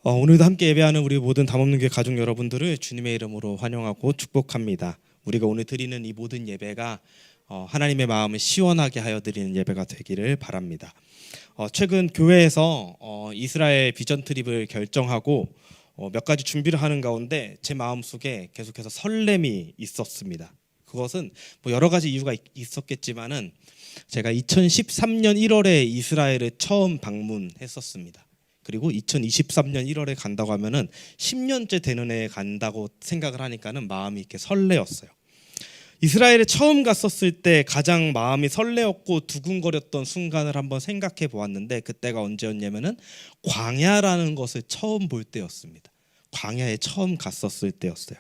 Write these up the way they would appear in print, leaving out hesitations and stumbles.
오늘도 함께 예배하는 우리 모든 담없는 교회 가족 여러분들을 주님의 이름으로 환영하고 축복합니다. 우리가 오늘 드리는 이 모든 예배가 하나님의 마음을 시원하게 하여 드리는 예배가 되기를 바랍니다. 최근 교회에서 이스라엘 비전 트립을 결정하고 몇 가지 준비를 하는 가운데 제 마음속에 계속해서 설렘이 있었습니다. 그것은 뭐 여러 가지 이유가 있었겠지만은 제가 2013년 1월에 이스라엘을 처음 방문했었습니다. 그리고 2023년 1월에 간다고 하면은 10년째 되는 해에 간다고 생각을 하니까는 마음이 이렇게 설레었어요. 이스라엘에 처음 갔었을 때 가장 마음이 설레었고 두근거렸던 순간을 한번 생각해 보았는데, 그때가 언제였냐면은 광야라는 것을 처음 볼 때였습니다. 광야에 처음 갔었을 때였어요.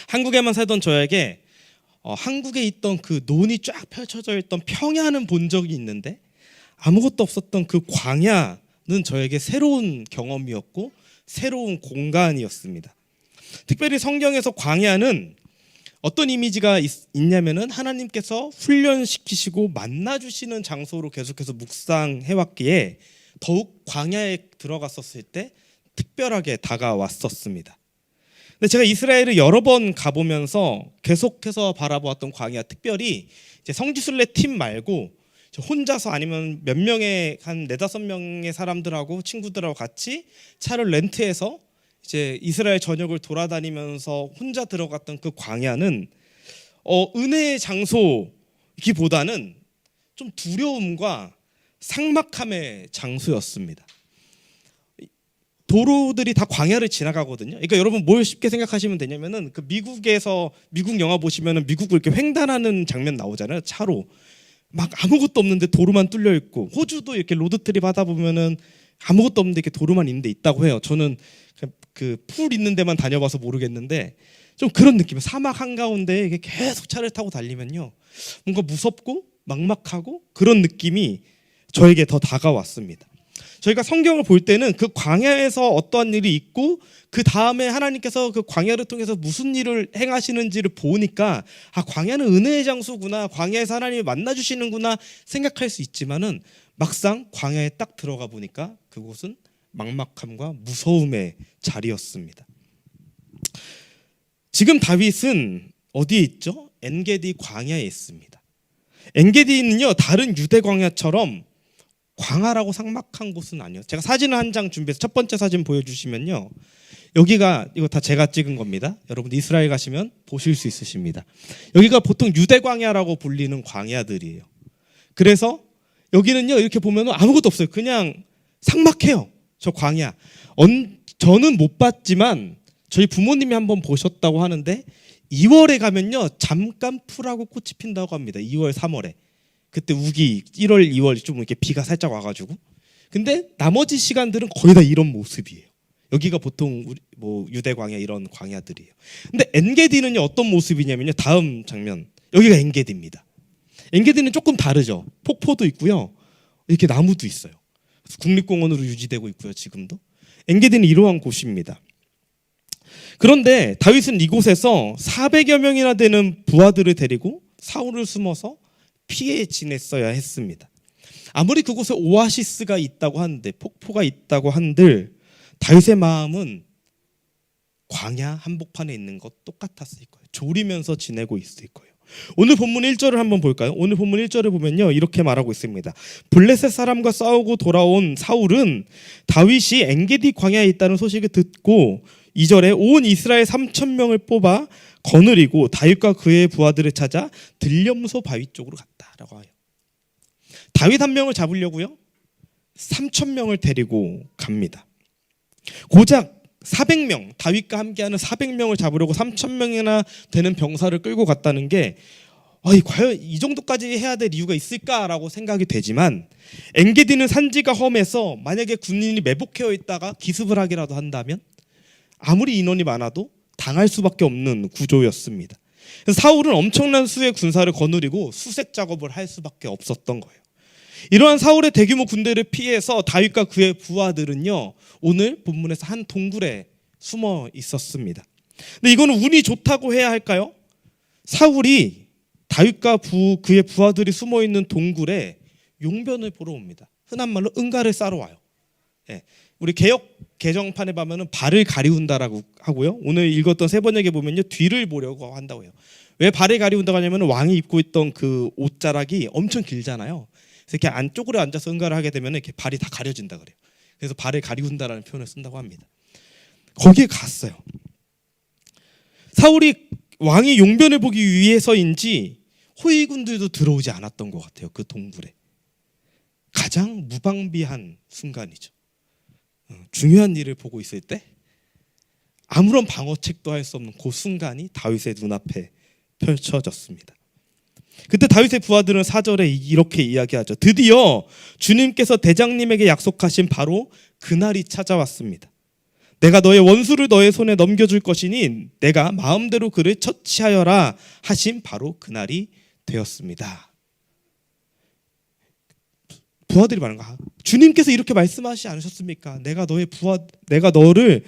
한국에만 살던 저에게 한국에 있던 그 논이 쫙 펼쳐져 있던 평야는 본 적이 있는데 아무것도 없었던 그 광야는 저에게 새로운 경험이었고 새로운 공간이었습니다. 특별히 성경에서 광야는 어떤 이미지가 있냐면은 하나님께서 훈련시키시고 만나주시는 장소로 계속해서 묵상해왔기에 더욱 광야에 들어갔었을 때 특별하게 다가왔었습니다. 근데 제가 이스라엘을 여러 번 가보면서 계속해서 바라보았던 광야, 특별히 이제 성지순례 팀 말고 혼자서 아니면 몇 명의 한 4-5명의 사람들하고 친구들하고 같이 차를 렌트해서 이제 이스라엘 전역을 돌아다니면서 혼자 들어갔던 그 광야는 은혜의 장소이기보다는 좀 두려움과 삭막함의 장소였습니다. 도로들이 다 광야를 지나가거든요. 그러니까 여러분 뭘 쉽게 생각하시면 되냐면은 그 미국에서 미국 영화 보시면은 미국을 이렇게 횡단하는 장면 나오잖아요. 차로 막 아무것도 없는데 도로만 뚫려 있고, 호주도 이렇게 로드트립 하다 보면은 아무것도 없는데 이렇게 도로만 있는데 있다고 해요. 저는 그 풀 있는 데만 다녀봐서 모르겠는데 좀 그런 느낌. 사막 한가운데 이게 계속 차를 타고 달리면요, 뭔가 무섭고 막막하고 그런 느낌이 저에게 더 다가왔습니다. 저희가 성경을 볼 때는 그 광야에서 어떠한 일이 있고 그 다음에 하나님께서 그 광야를 통해서 무슨 일을 행하시는지를 보니까 광야는 은혜의 장소구나, 광야에서 하나님이 만나주시는구나 생각할 수 있지만은 막상 광야에 딱 들어가 보니까 그곳은 막막함과 무서움의 자리였습니다. 지금 다윗은 어디에 있죠? 엔게디 광야에 있습니다. 엔게디는요, 다른 유대 광야처럼 광활하고 삭막한 곳은 아니에요. 제가 사진을 한 장 준비해서 첫 번째 사진 보여주시면요, 여기가 이거 다 제가 찍은 겁니다. 여러분 이스라엘 가시면 보실 수 있으십니다. 여기가 보통 유대 광야라고 불리는 광야들이에요. 그래서 여기는요, 이렇게 보면 아무것도 없어요. 그냥 삭막해요. 저 광야. 저는 못 봤지만 저희 부모님이 한번 보셨다고 하는데 2월에 가면요, 잠깐 풀하고 꽃이 핀다고 합니다. 2월, 3월에. 그때 우기 1월, 2월 좀 이렇게 비가 살짝 와가지고. 근데 나머지 시간들은 거의 다 이런 모습이에요. 여기가 보통 유대 광야 이런 광야들이에요. 근데 엔게디는요, 어떤 모습이냐면요, 다음 장면. 여기가 엔게디입니다. 엔게디는 조금 다르죠. 폭포도 있고요, 이렇게 나무도 있어요. 국립공원으로 유지되고 있고요, 지금도. 엔게디는 이러한 곳입니다. 그런데 다윗은 이곳에서 400여 명이나 되는 부하들을 데리고 사울을 숨어서 피해 지냈어야 했습니다. 아무리 그곳에 오아시스가 있다고 하는데, 폭포가 있다고 한들 다윗의 마음은 광야 한복판에 있는 것 똑같았을 거예요. 졸이면서 지내고 있을 거예요. 오늘 본문 1절을 한번 볼까요? 오늘 본문 1절을 보면요, 이렇게 말하고 있습니다. 블레셋 사람과 싸우고 돌아온 사울은 다윗이 엔게디 광야에 있다는 소식을 듣고 2절에 온 이스라엘 3,000명을 뽑아 거느리고 다윗과 그의 부하들을 찾아 들염소 바위 쪽으로 갔다라고 해요. 다윗 한 명을 잡으려고요, 3,000명을 데리고 갑니다. 고작 400명, 다윗과 함께하는 400명을 잡으려고 3,000명이나 되는 병사를 끌고 갔다는 게 과연 이 정도까지 해야 될 이유가 있을까라고 생각이 되지만, 엔게디는 산지가 험해서 만약에 군인이 매복해 있다가 기습을 하기라도 한다면 아무리 인원이 많아도 당할 수밖에 없는 구조였습니다. 그래서 사울은 엄청난 수의 군사를 거느리고 수색 작업을 할 수밖에 없었던 거예요. 이러한 사울의 대규모 군대를 피해서 다윗과 그의 부하들은요, 오늘 본문에서 한 동굴에 숨어 있었습니다. 근데 이거는 운이 좋다고 해야 할까요? 사울이 다윗과 그의 부하들이 숨어 있는 동굴에 용변을 보러 옵니다. 흔한 말로 응가를 싸러 와요. 우리 개역 개정판에 보면은 발을 가리운다라고 하고요. 오늘 읽었던 세 번역에 보면요, 뒤를 보려고 한다고 해요. 왜 발을 가리운다고 하냐면 왕이 입고 있던 그 옷자락이 엄청 길잖아요. 그래서 이렇게 안쪽으로 앉아서 응가를 하게 되면 이렇게 발이 다 가려진다 그래요. 그래서 발을 가리운다라는 표현을 쓴다고 합니다. 거기에 갔어요. 사울이 왕의 용변을 보기 위해서인지 호위군들도 들어오지 않았던 것 같아요. 그 동굴에. 가장 무방비한 순간이죠. 중요한 일을 보고 있을 때 아무런 방어책도 할 수 없는 그 순간이 다윗의 눈앞에 펼쳐졌습니다. 그때 다윗의 부하들은 4절에 이렇게 이야기하죠. 드디어 주님께서 대장님에게 약속하신 바로 그날이 찾아왔습니다. 내가 너의 원수를 너의 손에 넘겨줄 것이니 내가 마음대로 그를 처치하여라 하신 바로 그날이 되었습니다. 부하들이 말하는 거야. 주님께서 이렇게 말씀하시지 않으셨습니까? 내가 너를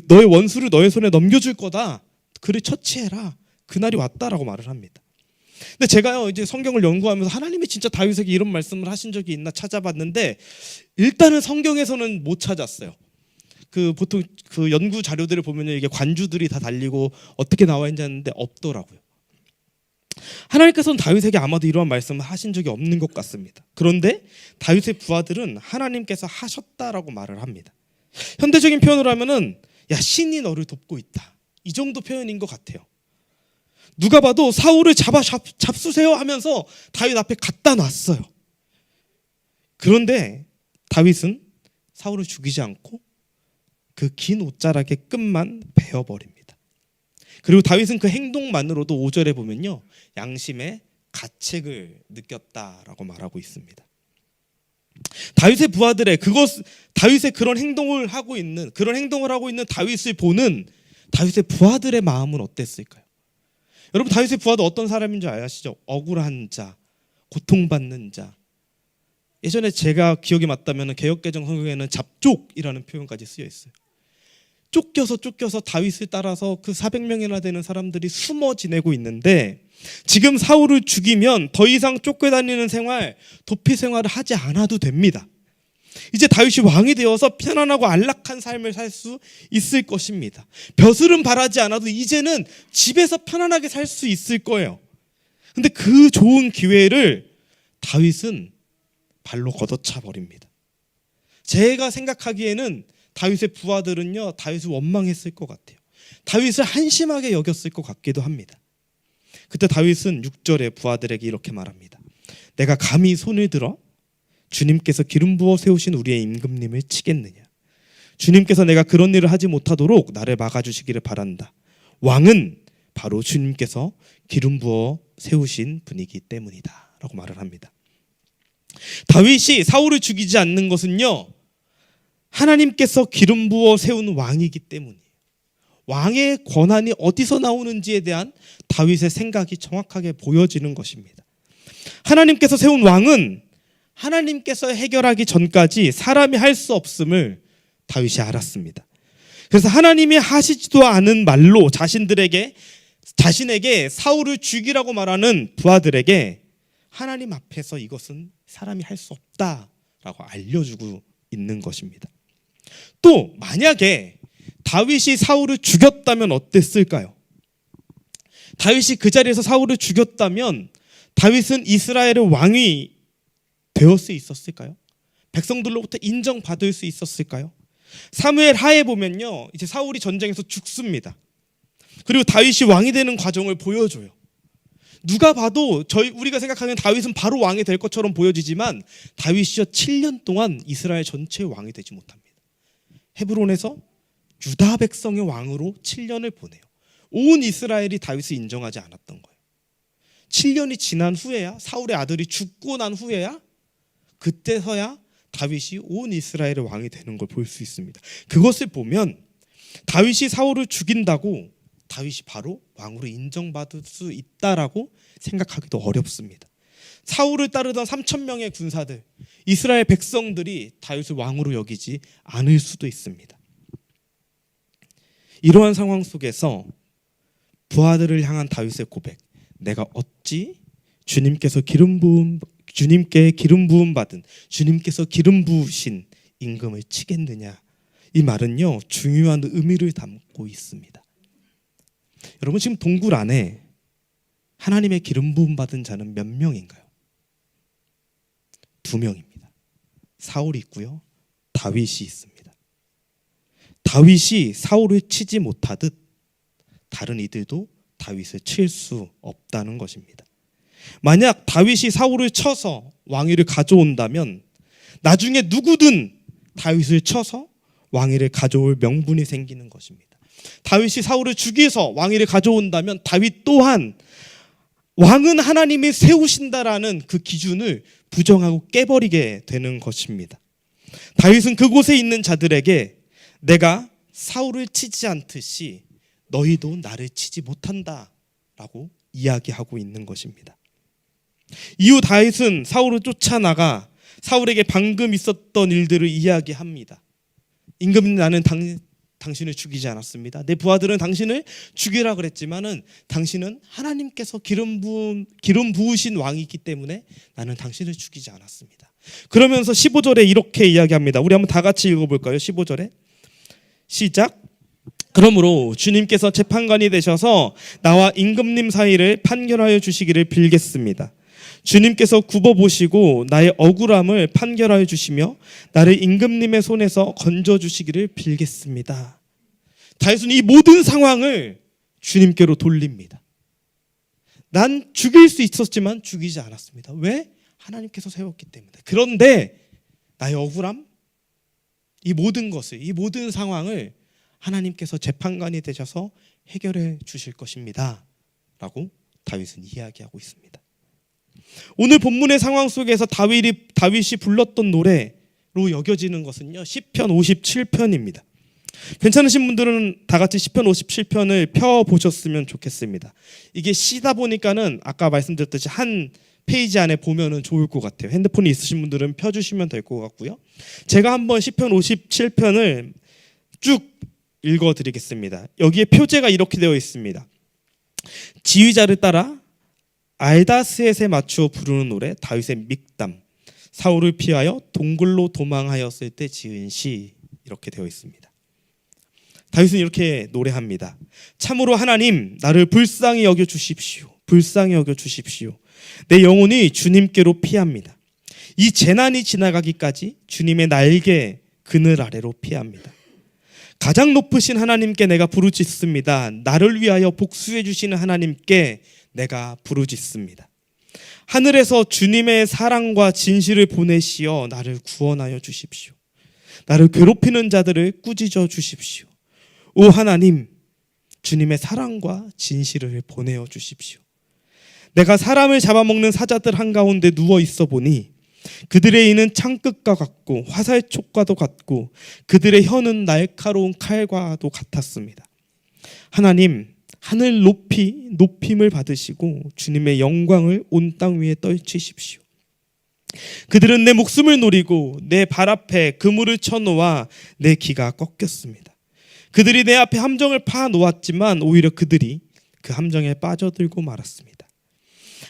너의 원수를 너의 손에 넘겨줄 거다. 그를 처치해라. 그날이 왔다라고 말을 합니다. 근데 제가요 이제 성경을 연구하면서 하나님이 진짜 다윗에게 이런 말씀을 하신 적이 있나 찾아봤는데 일단은 성경에서는 못 찾았어요. 보통 연구 자료들을 보면 이게 관주들이 다 달리고 어떻게 나와 있는지 하는데 없더라고요. 하나님께서는 다윗에게 아마도 이러한 말씀을 하신 적이 없는 것 같습니다. 그런데 다윗의 부하들은 하나님께서 하셨다라고 말을 합니다. 현대적인 표현으로 하면은 야, 신이 너를 돕고 있다. 이 정도 표현인 것 같아요. 누가 봐도 사울을 잡수세요 하면서 다윗 앞에 갖다 놨어요. 그런데 다윗은 사울을 죽이지 않고 그 긴 옷자락의 끝만 베어버립니다. 그리고 다윗은 그 행동만으로도 5절에 보면요, 양심의 가책을 느꼈다라고 말하고 있습니다. 다윗의 부하들의 다윗의 그런 행동을 하고 있는 다윗을 보는 다윗의 부하들의 마음은 어땠을까요? 여러분, 다윗의 부하도 어떤 사람인 줄 아시죠? 억울한 자, 고통받는 자. 예전에 제가 기억이 맞다면 개역개정 성경에는 잡족이라는 표현까지 쓰여 있어요. 쫓겨서 다윗을 따라서 그 400명이나 되는 사람들이 숨어 지내고 있는데 지금 사울을 죽이면 더 이상 쫓겨다니는 생활, 도피 생활을 하지 않아도 됩니다. 이제 다윗이 왕이 되어서 편안하고 안락한 삶을 살 수 있을 것입니다. 벼슬은 바라지 않아도 이제는 집에서 편안하게 살 수 있을 거예요. 근데 그 좋은 기회를 다윗은 발로 걷어차 버립니다. 제가 생각하기에는 다윗의 부하들은요, 다윗을 원망했을 것 같아요. 다윗을 한심하게 여겼을 것 같기도 합니다. 그때 다윗은 6절에 부하들에게 이렇게 말합니다. 내가 감히 손을 들어 주님께서 기름 부어 세우신 우리의 임금님을 치겠느냐. 주님께서 내가 그런 일을 하지 못하도록 나를 막아주시기를 바란다. 왕은 바로 주님께서 기름 부어 세우신 분이기 때문이다 라고 말을 합니다. 다윗이 사울을 죽이지 않는 것은요, 하나님께서 기름 부어 세운 왕이기 때문이에요. 왕의 권한이 어디서 나오는지에 대한 다윗의 생각이 정확하게 보여지는 것입니다. 하나님께서 세운 왕은 하나님께서 해결하기 전까지 사람이 할 수 없음을 다윗이 알았습니다. 그래서 하나님이 하시지도 않은 말로 자신에게 사울을 죽이라고 말하는 부하들에게 하나님 앞에서 이것은 사람이 할 수 없다라고 알려주고 있는 것입니다. 또 만약에 다윗이 사울을 죽였다면 어땠을까요? 다윗이 그 자리에서 사울을 죽였다면 다윗은 이스라엘의 왕이 되었을 수 있었을까요? 백성들로부터 인정받을 수 있었을까요? 사무엘 하에 보면요, 이제 사울이 전쟁에서 죽습니다. 그리고 다윗이 왕이 되는 과정을 보여줘요. 누가 봐도 우리가 생각하는 다윗은 바로 왕이 될 것처럼 보여지지만 다윗이요 7년 동안 이스라엘 전체의 왕이 되지 못합니다. 헤브론에서 유다 백성의 왕으로 7년을 보내요. 온 이스라엘이 다윗을 인정하지 않았던 거예요. 7년이 지난 후에야, 사울의 아들이 죽고 난 후에야, 그때서야 다윗이 온 이스라엘의 왕이 되는 걸 볼 수 있습니다. 그것을 보면 다윗이 사울을 죽인다고 다윗이 바로 왕으로 인정받을 수 있다라고 생각하기도 어렵습니다. 사울을 따르던 3,000명의 군사들, 이스라엘 백성들이 다윗을 왕으로 여기지 않을 수도 있습니다. 이러한 상황 속에서 부하들을 향한 다윗의 고백, 내가 어찌 주님께 기름 부음 받은, 주님께서 기름 부으신 임금을 치겠느냐? 이 말은요, 중요한 의미를 담고 있습니다. 여러분, 지금 동굴 안에 하나님의 기름 부음 받은 자는 몇 명인가요? 2명입니다. 사울이 있고요, 다윗이 있습니다. 다윗이 사울을 치지 못하듯 다른 이들도 다윗을 칠 수 없다는 것입니다. 만약 다윗이 사울을 쳐서 왕위를 가져온다면 나중에 누구든 다윗을 쳐서 왕위를 가져올 명분이 생기는 것입니다. 다윗이 사울을 죽여서 왕위를 가져온다면 다윗 또한 왕은 하나님이 세우신다라는 그 기준을 부정하고 깨버리게 되는 것입니다. 다윗은 그곳에 있는 자들에게 내가 사울을 치지 않듯이 너희도 나를 치지 못한다라고 이야기하고 있는 것입니다. 이후 다윗은 사울을 쫓아나가 사울에게 방금 있었던 일들을 이야기합니다. 임금님, 나는 당신을 죽이지 않았습니다. 내 부하들은 당신을 죽이라 그랬지만은 당신은 하나님께서 기름 부으신 왕이기 때문에 나는 당신을 죽이지 않았습니다. 그러면서 15절에 이렇게 이야기합니다. 우리 한번 다 같이 읽어볼까요? 15절에 시작. 그러므로 주님께서 재판관이 되셔서 나와 임금님 사이를 판결하여 주시기를 빌겠습니다. 주님께서 굽어보시고 나의 억울함을 판결하여 주시며 나를 임금님의 손에서 건져주시기를 빌겠습니다. 다윗은 이 모든 상황을 주님께로 돌립니다. 난 죽일 수 있었지만 죽이지 않았습니다. 왜? 하나님께서 세웠기 때문에. 그런데 나의 억울함, 이 모든 것을, 이 모든 상황을 하나님께서 재판관이 되셔서 해결해 주실 것입니다 라고 다윗은 이야기하고 있습니다. 오늘 본문의 상황 속에서 다윗이 불렀던 노래로 여겨지는 것은요, 시편 57편입니다. 괜찮으신 분들은 다 같이 시편 57편을 펴보셨으면 좋겠습니다. 이게 시다 보니까는 아까 말씀드렸듯이 한 페이지 안에 보면은 좋을 것 같아요. 핸드폰이 있으신 분들은 펴주시면 될 것 같고요. 제가 한번 시편 57편을 쭉 읽어드리겠습니다. 여기에 표제가 이렇게 되어 있습니다. 지휘자를 따라 알다스엣에 맞추어 부르는 노래, 다윗의 믹담, 사울을 피하여 동굴로 도망하였을 때 지은 시, 이렇게 되어 있습니다. 다윗은 이렇게 노래합니다. 참으로 하나님, 나를 불쌍히 여겨 주십시오. 불쌍히 여겨 주십시오. 내 영혼이 주님께로 피합니다. 이 재난이 지나가기까지 주님의 날개 그늘 아래로 피합니다. 가장 높으신 하나님께 내가 부르짖습니다. 나를 위하여 복수해 주시는 하나님께 내가 부르짖습니다. 하늘에서 주님의 사랑과 진실을 보내시어 나를 구원하여 주십시오. 나를 괴롭히는 자들을 꾸짖어 주십시오. 오 하나님, 주님의 사랑과 진실을 보내어 주십시오. 내가 사람을 잡아먹는 사자들 한가운데 누워 있어 보니 그들의 이는 창끝과 같고 화살촉과도 같고 그들의 혀는 날카로운 칼과도 같았습니다. 하나님, 하늘 높이 높임을 받으시고 주님의 영광을 온 땅 위에 떨치십시오. 그들은 내 목숨을 노리고 내 발 앞에 그물을 쳐놓아 내 기가 꺾였습니다. 그들이 내 앞에 함정을 파 놓았지만 오히려 그들이 그 함정에 빠져들고 말았습니다.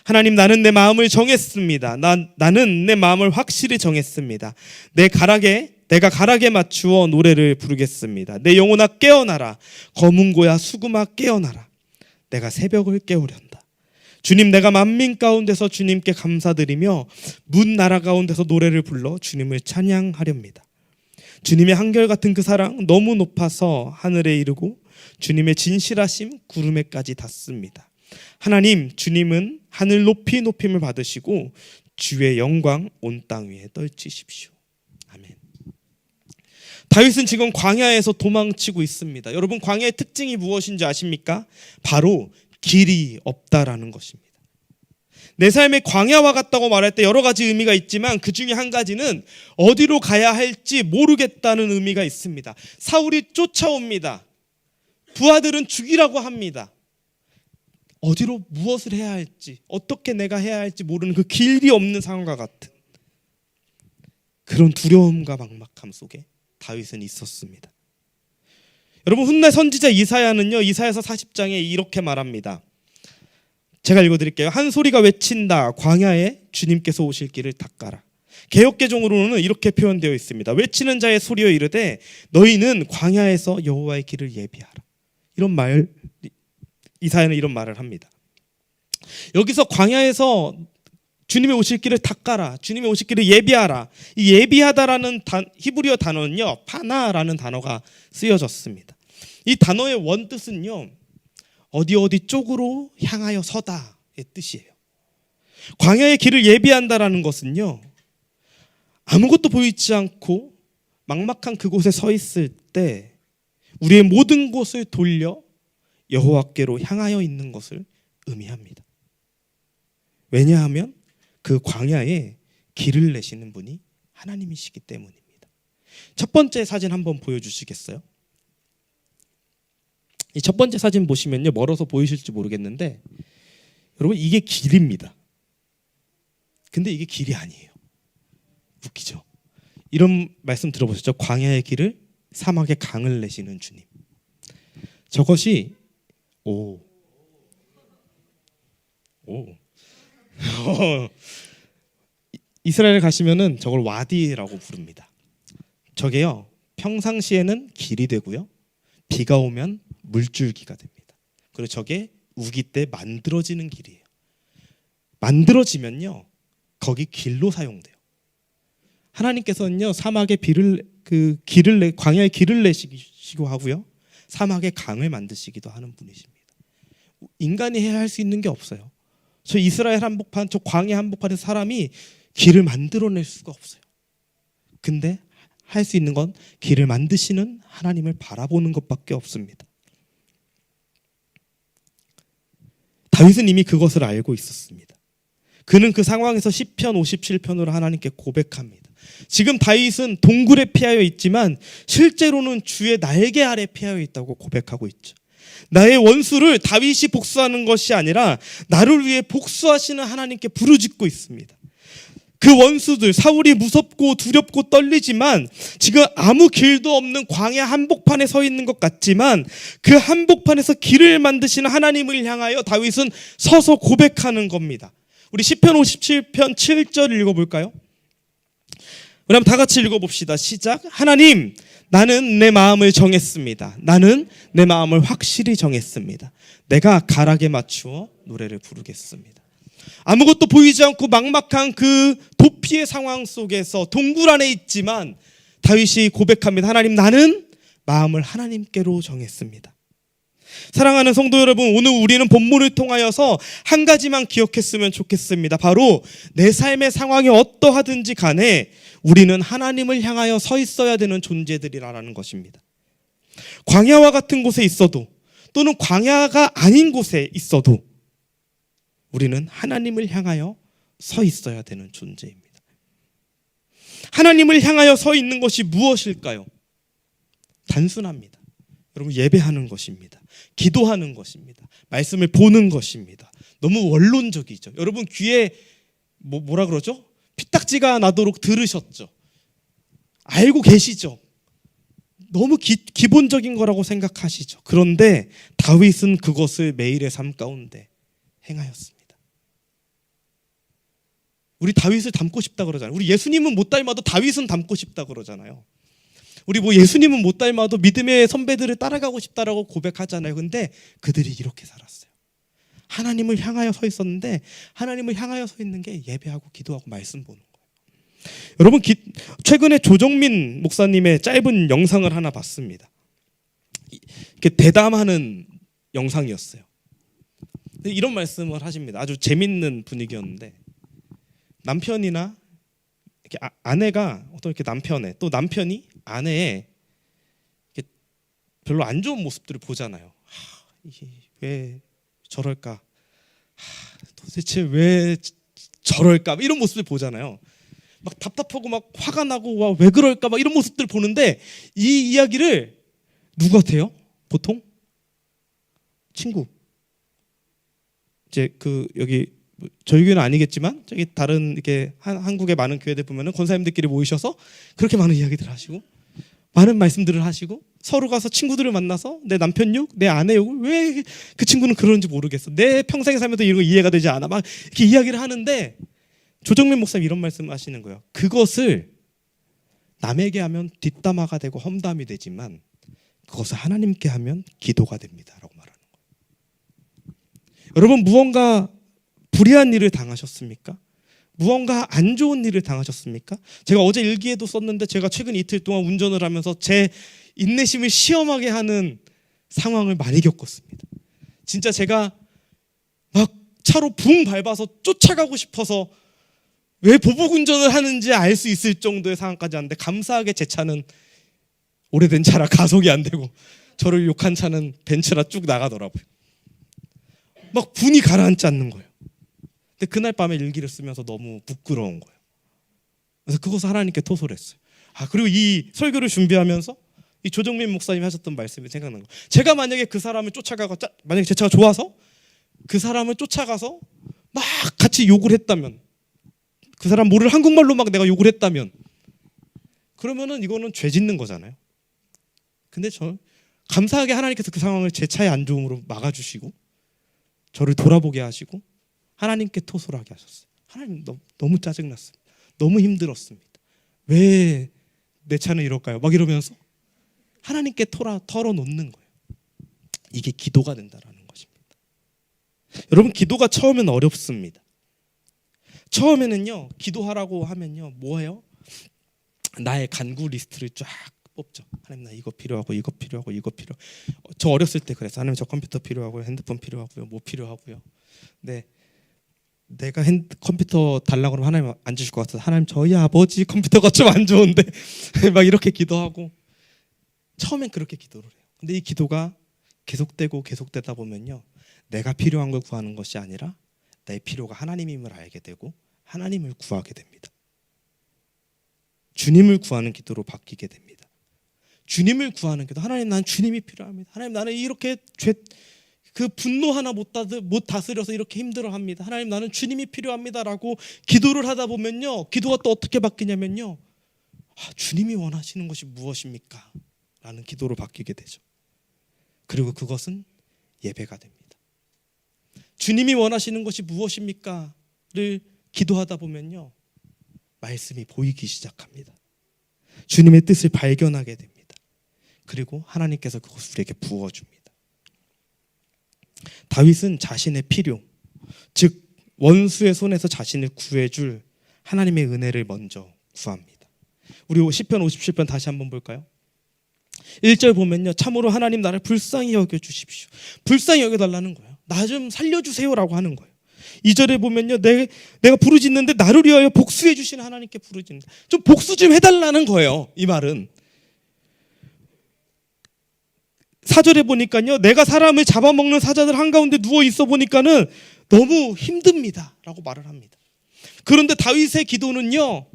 하나님, 나는 내 마음을 정했습니다. 나는 내 마음을 확실히 정했습니다. 내가 가락에 맞추어 노래를 부르겠습니다. 내 영혼아 깨어나라. 검은 고야 수금아 깨어나라. 내가 새벽을 깨우련다. 주님, 내가 만민 가운데서 주님께 감사드리며 문 나라 가운데서 노래를 불러 주님을 찬양하렵니다. 주님의 한결같은 그 사랑 너무 높아서 하늘에 이르고 주님의 진실하심 구름에까지 닿습니다. 하나님, 주님은 하늘 높이 높임을 받으시고 주의 영광 온 땅 위에 떨치십시오. 아멘. 다윗은 지금 광야에서 도망치고 있습니다. 여러분, 광야의 특징이 무엇인지 아십니까? 바로 길이 없다라는 것입니다. 내 삶의 광야와 같다고 말할 때 여러 가지 의미가 있지만 그 중에 한 가지는 어디로 가야 할지 모르겠다는 의미가 있습니다. 사울이 쫓아옵니다. 부하들은 죽이라고 합니다. 어디로 무엇을 해야 할지, 어떻게 내가 해야 할지 모르는 그 길이 없는 상황과 같은 그런 두려움과 막막함 속에 다윗은 있었습니다. 여러분, 훗날 선지자 이사야는요, 이사야서 40장에 이렇게 말합니다. 제가 읽어드릴게요. 한 소리가 외친다. 광야에 주님께서 오실 길을 닦아라. 개역개정으로는 이렇게 표현되어 있습니다. 외치는 자의 소리여 이르되 너희는 광야에서 여호와의 길을 예비하라. 이런 말, 이사야는 이런 말을 합니다. 여기서 광야에서 주님의 오실 길을 닦아라, 주님의 오실 길을 예비하라. 이 예비하다라는 히브리어 단어는요, 파나라는 단어가 쓰여졌습니다. 이 단어의 원뜻은요, 어디 쪽으로 향하여 서다의 뜻이에요. 광야의 길을 예비한다라는 것은요, 아무것도 보이지 않고 막막한 그곳에 서 있을 때 우리의 모든 곳을 돌려 여호와께로 향하여 있는 것을 의미합니다. 왜냐하면 그 광야에 길을 내시는 분이 하나님이시기 때문입니다. 첫 번째 사진 한번 보여주시겠어요? 이 첫 번째 사진 보시면요, 멀어서 보이실지 모르겠는데 여러분, 이게 길입니다. 근데 이게 길이 아니에요. 웃기죠? 이런 말씀 들어보셨죠? 광야의 길을, 사막의 강을 내시는 주님. 저것이 이스라엘 가시면은 저걸 와디라고 부릅니다. 저게요, 평상시에는 길이 되고요, 비가 오면 물줄기가 됩니다. 그리고 저게 우기 때 만들어지는 길이에요. 만들어지면요, 거기 길로 사용돼요. 하나님께서는요, 사막에 광야의 길을 내시기도 하고요, 사막의 강을 만드시기도 하는 분이십니다. 인간이 해야 할 수 있는 게 없어요. 저 이스라엘 한복판, 저 광야 한복판에서 사람이 길을 만들어낼 수가 없어요. 근데 할 수 있는 건 길을 만드시는 하나님을 바라보는 것밖에 없습니다. 다윗은 이미 그것을 알고 있었습니다. 그는 그 상황에서 시편 57편으로 하나님께 고백합니다. 지금 다윗은 동굴에 피하여 있지만 실제로는 주의 날개 아래 피하여 있다고 고백하고 있죠. 나의 원수를 다윗이 복수하는 것이 아니라 나를 위해 복수하시는 하나님께 부르짖고 있습니다. 그 원수들, 사울이 무섭고 두렵고 떨리지만 지금 아무 길도 없는 광야 한복판에 서 있는 것 같지만 그 한복판에서 길을 만드시는 하나님을 향하여 다윗은 서서 고백하는 겁니다. 우리 시편 57편 7절 읽어볼까요? 그럼 다 같이 읽어봅시다. 시작. 하나님, 나는 내 마음을 정했습니다. 나는 내 마음을 확실히 정했습니다. 내가 가락에 맞추어 노래를 부르겠습니다. 아무것도 보이지 않고 막막한 그 도피의 상황 속에서 동굴 안에 있지만 다윗이 고백합니다. 하나님, 나는 마음을 하나님께로 정했습니다. 사랑하는 성도 여러분, 오늘 우리는 본문을 통하여서 한 가지만 기억했으면 좋겠습니다. 바로 내 삶의 상황이 어떠하든지 간에 우리는 하나님을 향하여 서 있어야 되는 존재들이라는 것입니다. 광야와 같은 곳에 있어도 또는 광야가 아닌 곳에 있어도 우리는 하나님을 향하여 서 있어야 되는 존재입니다. 하나님을 향하여 서 있는 것이 무엇일까요? 단순합니다. 여러분, 예배하는 것입니다. 기도하는 것입니다. 말씀을 보는 것입니다. 너무 원론적이죠. 여러분 귀에 뭐라 그러죠? 피딱지가 나도록 들으셨죠? 알고 계시죠? 너무 기본적인 거라고 생각하시죠? 그런데 다윗은 그것을 매일의 삶 가운데 행하였습니다. 우리 다윗을 닮고 싶다 그러잖아요. 우리 예수님은 못 닮아도 다윗은 닮고 싶다 그러잖아요. 우리 예수님은 못 닮아도 믿음의 선배들을 따라가고 싶다라고 고백하잖아요. 근데 그들이 이렇게 살았어요. 하나님을 향하여 서 있었는데 하나님을 향하여 서 있는 게 예배하고 기도하고 말씀 보는 거예요. 여러분, 최근에 조정민 목사님의 짧은 영상을 하나 봤습니다. 이렇게 대담하는 영상이었어요. 이런 말씀을 하십니다. 아주 재밌는 분위기였는데, 남편이나 이렇게 아내가 어떤 이렇게 남편의, 또 남편이 아내의 이렇게 별로 안 좋은 모습들을 보잖아요. 이게 왜 저럴까? 도대체 왜 저럴까? 이런 모습을 보잖아요. 막 답답하고 막 화가 나고 와, 왜 그럴까? 막 이런 모습들을 보는데 이 이야기를 누구한테 해요? 보통 친구. 이제 여기 저희 교회는 아니겠지만 저기 다른 이렇게 한국의 많은 교회들 보면은 권사님들끼리 모이셔서 그렇게 많은 이야기들을 하시고 많은 말씀들을 하시고 서로 가서 친구들을 만나서 내 남편 욕, 내 아내 욕을 왜 그 친구는 그러는지 모르겠어. 내 평생에 살면서 이런 거 이해가 되지 않아. 막 이렇게 이야기를 하는데 조정민 목사님 이런 말씀하시는 거예요. 그것을 남에게 하면 뒷담화가 되고 험담이 되지만 그것을 하나님께 하면 기도가 됩니다라고 말하는 거예요. 여러분, 무언가 불의한 일을 당하셨습니까? 무언가 안 좋은 일을 당하셨습니까? 제가 어제 일기에도 썼는데 제가 최근 이틀 동안 운전을 하면서 제 인내심을 시험하게 하는 상황을 많이 겪었습니다. 진짜 제가 막 차로 붕 밟아서 쫓아가고 싶어서 왜 보복 운전을 하는지 알 수 있을 정도의 상황까지 왔는데, 감사하게 제 차는 오래된 차라 가속이 안 되고 저를 욕한 차는 벤츠라 쭉 나가더라고요. 막 분이 가라앉지 않는 거예요. 근데 그날 밤에 일기를 쓰면서 너무 부끄러운 거예요. 그래서 그것을 하나님께 토소를 했어요. 그리고 이 설교를 준비하면서 이 조정민 목사님이 하셨던 말씀이 생각난 거예요. 제가 만약에 그 사람을 쫓아가고, 만약에 제 차가 좋아서 그 사람을 쫓아가서 막 같이 욕을 했다면, 그 사람 모르는 한국말로 막 내가 욕을 했다면, 그러면은 이거는 죄 짓는 거잖아요. 근데 저 감사하게 하나님께서 그 상황을 제 차의 안 좋음으로 막아주시고 저를 돌아보게 하시고 하나님께 토소를 하게 하셨어요. 하나님, 너무 짜증났습니다. 너무 힘들었습니다. 왜 내 차는 이럴까요? 막 이러면서 하나님께 털어놓는 거예요. 이게 기도가 된다라는 것입니다. 여러분, 기도가 처음엔 어렵습니다. 처음에는요, 기도하라고 하면요, 뭐예요? 나의 간구 리스트를 쫙 뽑죠. 하나님, 나 이거 필요하고 이거 필요하고 이거 필요. 저 어렸을 때 그래서 하나님, 저 컴퓨터 필요하고요, 핸드폰 필요하고요, 뭐 필요하고요. 네, 내가 컴퓨터 달라고 하면 하나님 안 주실 것 같아서, 하나님 저희 아버지 컴퓨터가 좀 안 좋은데 막 이렇게 기도하고, 처음엔 그렇게 기도를 해요. 근데 이 기도가 계속되고 계속되다 보면요, 내가 필요한 걸 구하는 것이 아니라 내 필요가 하나님임을 알게 되고 하나님을 구하게 됩니다. 주님을 구하는 기도로 바뀌게 됩니다. 주님을 구하는 기도. 하나님, 난 주님이 필요합니다. 하나님, 나는 이렇게 그 분노 하나 못 다스려서 이렇게 힘들어합니다. 하나님, 나는 주님이 필요합니다라고 기도를 하다 보면요, 기도가 또 어떻게 바뀌냐면요, 주님이 원하시는 것이 무엇입니까? 라는 기도로 바뀌게 되죠. 그리고 그것은 예배가 됩니다. 주님이 원하시는 것이 무엇입니까?를 기도하다 보면요, 말씀이 보이기 시작합니다. 주님의 뜻을 발견하게 됩니다. 그리고 하나님께서 그것을 우리에게 부어줍니다. 다윗은 자신의 필요, 즉 원수의 손에서 자신을 구해줄 하나님의 은혜를 먼저 구합니다. 우리 시편 57편 다시 한번 볼까요? 1절 보면요, 참으로 하나님, 나를 불쌍히 여겨주십시오. 불쌍히 여겨달라는 거예요. 나 좀 살려주세요라고 하는 거예요. 2절에 보면요, 내가 부르짖는데 나를 위하여 복수해 주시는 하나님께 부르짖는다. 좀 복수 좀 해달라는 거예요. 이 말은 4절에 보니까요, 내가 사람을 잡아먹는 사자들 한가운데 누워 있어 보니까는 너무 힘듭니다 라고 말을 합니다. 그런데 다윗의 기도는요,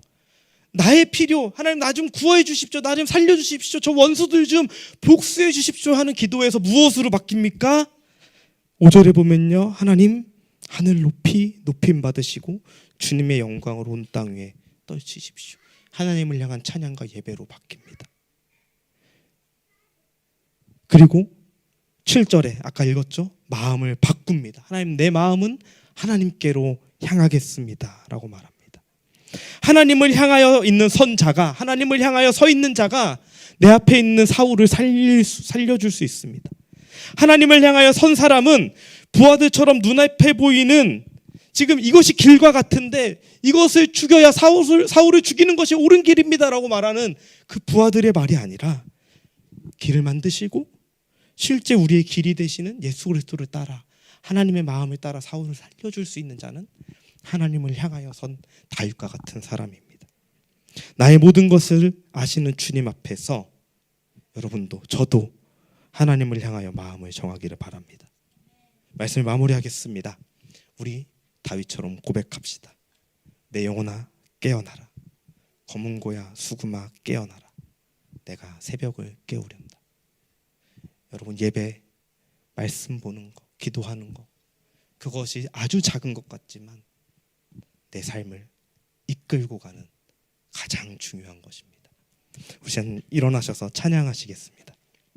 나의 필요, 하나님 나 좀 구해 주십시오, 나 좀 살려 주십시오, 저 원수들 좀 복수해 주십시오 하는 기도에서 무엇으로 바뀝니까? 5절에 보면요, 하나님 하늘 높이 높임 받으시고 주님의 영광으로 온 땅 위에 떨치십시오. 하나님을 향한 찬양과 예배로 바뀝니다. 그리고 7절에 아까 읽었죠? 마음을 바꿉니다. 하나님, 내 마음은 하나님께로 향하겠습니다 라고 말합니다. 하나님을 향하여 있는 선자가, 하나님을 향하여 서 있는 자가 내 앞에 있는 사울을 살려줄 수 있습니다. 하나님을 향하여 선 사람은 부하들처럼 눈앞에 보이는 지금 이것이 길과 같은데 이것을 죽여야 사울을 죽이는 것이 옳은 길입니다 라고 말하는 그 부하들의 말이 아니라, 길을 만드시고 실제 우리의 길이 되시는 예수 그리스도를 따라 하나님의 마음을 따라 사울을 살려줄 수 있는 자는 하나님을 향하여 선 다윗과 같은 사람입니다. 나의 모든 것을 아시는 주님 앞에서 여러분도 저도 하나님을 향하여 마음을 정하기를 바랍니다. 말씀을 마무리하겠습니다. 우리 다윗처럼 고백합시다. 내 영혼아 깨어나라. 검은 고야 수금아 깨어나라. 내가 새벽을 깨우련다. 여러분, 예배, 말씀 보는 거, 기도하는 거, 그것이 아주 작은 것 같지만 내 삶을 이끌고 가는 가장 중요한 것입니다. 우선 일어나셔서 찬양하시겠습니다.